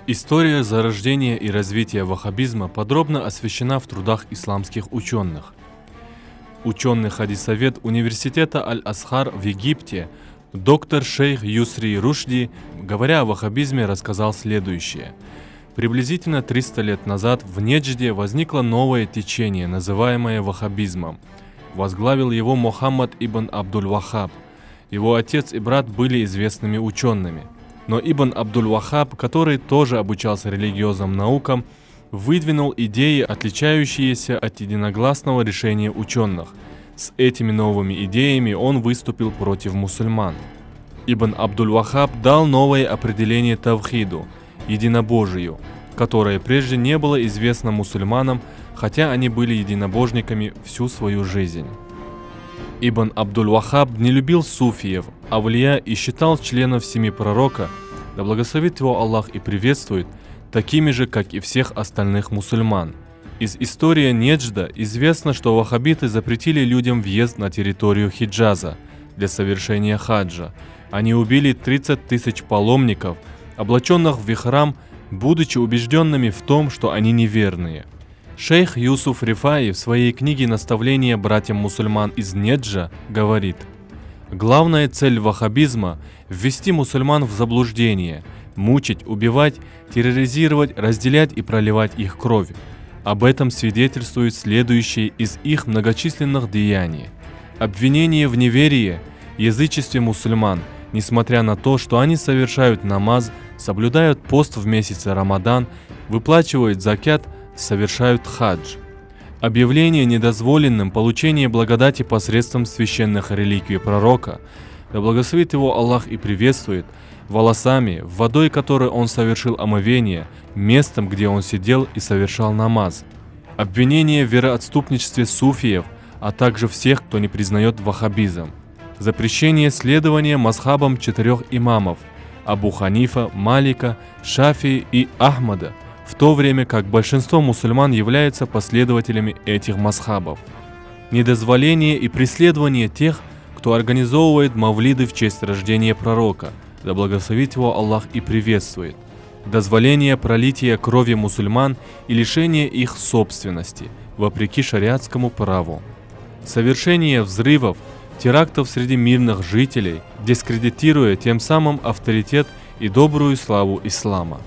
История зарождения и развития ваххабизма подробно освещена в трудах исламских ученых. Ученый хадисовед университета Аль-Азхар в Египте, доктор шейх Юсри Рушди, говоря о ваххабизме, рассказал следующее. Приблизительно 300 лет назад в Неджде возникло новое течение, называемое ваххабизмом. Возглавил его Мухаммад ибн Абдуль-Ваххаб. Его отец и брат были известными учеными. Но Ибн Абдуль-Ваххаб, который тоже обучался религиозным наукам, выдвинул идеи, отличающиеся от единогласного решения ученых. С этими новыми идеями он выступил против мусульман. Ибн Абдуль-Ваххаб дал новое определение тавхиду, единобожию, которое прежде не было известно мусульманам, хотя они были единобожниками всю свою жизнь. Ибн Абдуль-Ваххаб не любил суфиев, авлия и считал членов семьи пророка, да благословит его Аллах и приветствует, такими же, как и всех остальных мусульман. Из истории Неджда известно, что ваххабиты запретили людям въезд на территорию Хиджаза для совершения хаджа. Они убили 30 тысяч паломников, облаченных в ихрам, будучи убежденными в том, что они неверные. Шейх Юсуф Рифаи в своей книге «Наставление братьям-мусульман из Неджа» говорит: «Главная цель ваххабизма – ввести мусульман в заблуждение, мучить, убивать, терроризировать, разделять и проливать их кровь. Об этом свидетельствуют следующие из их многочисленных деяний. Обвинение в неверии, язычестве мусульман, несмотря на то, что они совершают намаз, соблюдают пост в месяце Рамадан, выплачивают закят, совершают хадж. Объявление недозволенным получение благодати посредством священных реликвий пророка, да благословит его Аллах и приветствует, волосами, водой которой он совершил омовение, местом, где он сидел и совершал намаз. Обвинение в вероотступничестве суфиев, а также всех, кто не признает ваххабизм. Запрещение следования мазхабам 4 имамов – Абу Ханифа, Малика, Шафии и Ахмада, в то время как большинство мусульман являются последователями этих мазхабов. Недозволение и преследование тех, кто организовывает мавлиды в честь рождения пророка, да благословит его Аллах и приветствует. Дозволение пролития крови мусульман и лишение их собственности, вопреки шариатскому праву. Совершение взрывов, терактов среди мирных жителей, дискредитируя тем самым авторитет и добрую славу ислама.